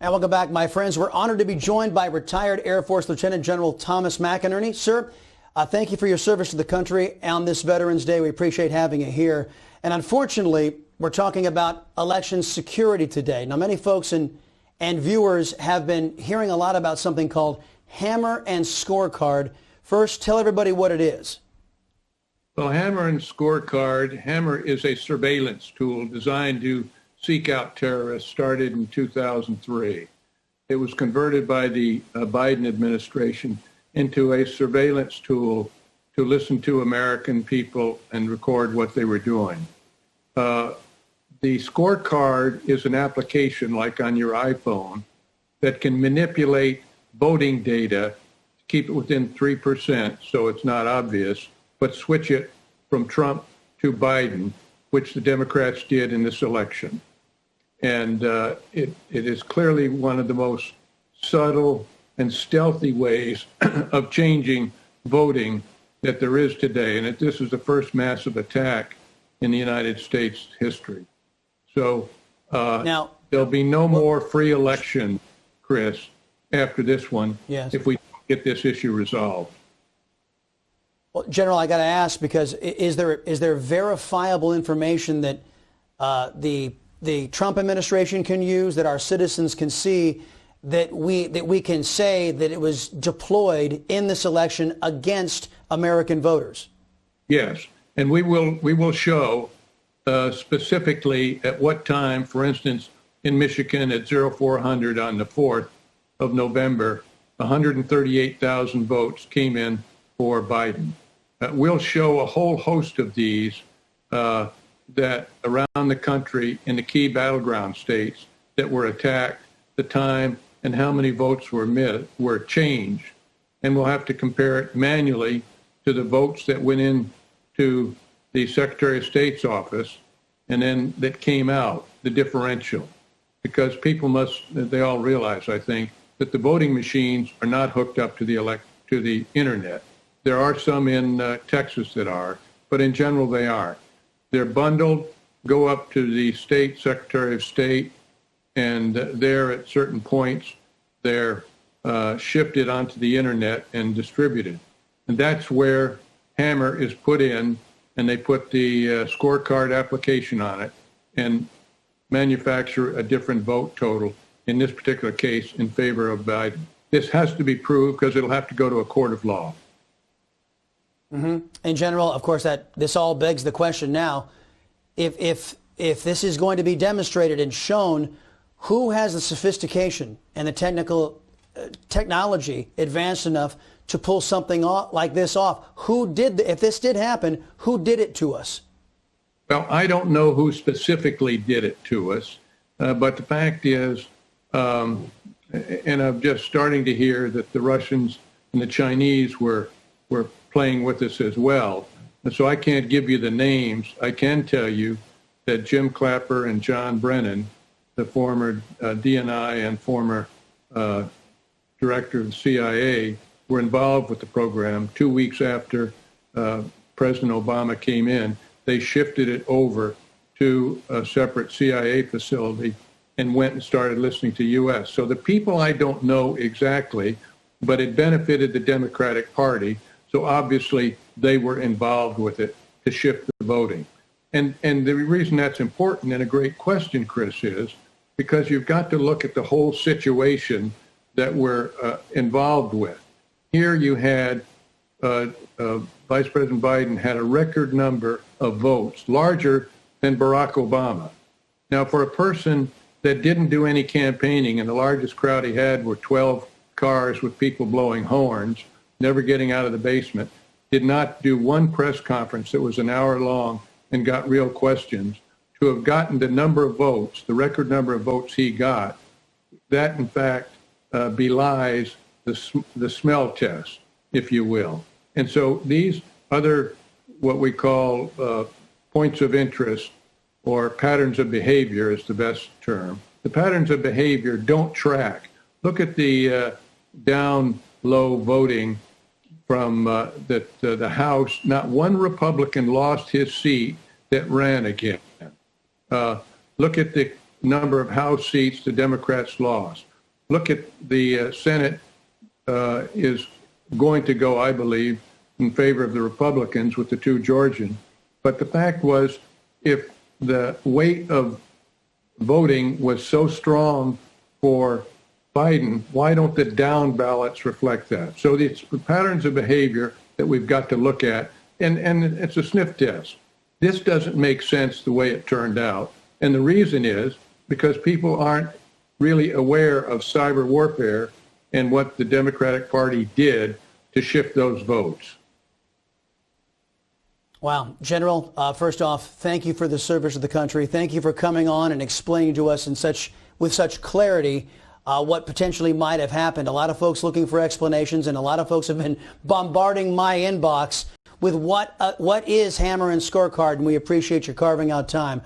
And welcome back, my friends. We're honored to be joined by retired Air Force Lieutenant General Thomas McInerney. Sir, thank you for your service to the country on this Veterans Day. We appreciate having you here. And unfortunately, we're talking about election security today. Now, many folks and viewers have been hearing a lot about something called Hammer and Scorecard. First, tell everybody what it is. Well, Hammer and Scorecard, Hammer is a surveillance tool designed to seek out terrorists, started in 2003. It was converted by the Biden administration into a surveillance tool to listen to American people and record what they were doing. The Scorecard is an application like on your iPhone that can manipulate voting data to keep it within 3% so it's not obvious, but switch it from Trump to Biden, which the Democrats did in this election. And it is clearly one of the most subtle and stealthy ways of changing voting that there is today. And this is the first massive attack in the United States history. So now, there'll be no more free election, Chris, after this one, yes, if we get this issue resolved. Well, General, I got to ask, because is there verifiable information that the Trump administration can use, that our citizens can see, that we can say that it was deployed in this election against American voters? Yes, and we will show specifically at what time. For instance, in Michigan at 0400 on the 4th of November, 138,000 votes came in for Biden. We'll show a whole host of these that around the country in the key battleground states that were attacked, the time and how many votes were changed. And we'll have to compare it manually to the votes that went in to the Secretary of State's office and then that came out, the differential. Because people they all realize, I think, that the voting machines are not hooked up to the internet. There are some in Texas that are, but in general they are. They're bundled, go up to the state Secretary of State, and there at certain points they're shifted onto the internet and distributed. And that's where Hammer is put in, and they put the scorecard application on it and manufacture a different vote total, in this particular case, in favor of Biden. This has to be proved because it'll have to go to a court of law. Mm-hmm. In general, of course, this all begs the question now, if this is going to be demonstrated and shown, who has the sophistication and the technology advanced enough to pull something like this off? If this did happen, who did it to us? Well, I don't know who specifically did it to us, but the fact is, and I'm just starting to hear that the Russians and the Chinese were playing with us as well. And so I can't give you the names. I can tell you that Jim Clapper and John Brennan, the former DNI and former director of the CIA, were involved with the program. 2 weeks after President Obama came in, they shifted it over to a separate CIA facility and went and started listening to U.S. So the people I don't know exactly, but it benefited the Democratic Party. So obviously they were involved with it to shift the voting. And the reason that's important and a great question, Chris, is because you've got to look at the whole situation that we're involved with. Here you had Vice President Biden had a record number of votes, larger than Barack Obama. Now, for a person that didn't do any campaigning, and the largest crowd he had were 12 cars with people blowing horns, never getting out of the basement, did not do one press conference that was an hour long and got real questions, to have gotten the number of votes, the record number of votes he got, that in fact belies the smell test, if you will. And so these other, what we call points of interest or patterns of behavior is the best term. The patterns of behavior don't track. Look at the down low voting from the House. Not one Republican lost his seat that ran again. Look at the number of House seats the Democrats lost. look at the Senate is going to go, I believe, in favor of the Republicans with the 2 Georgian. But the fact was, if the weight of voting was so strong for Biden, why don't the down ballots reflect that? So it's patterns of behavior that we've got to look at, and it's a sniff test. This doesn't make sense the way it turned out. And the reason is because people aren't really aware of cyber warfare and what the Democratic Party did to shift those votes. Wow. General, first off, thank you for the service of the country. Thank you for coming on and explaining to us with such clarity what potentially might have happened. A lot of folks looking for explanations, and a lot of folks have been bombarding my inbox with what is Hammer and Scorecard, and we appreciate you carving out time.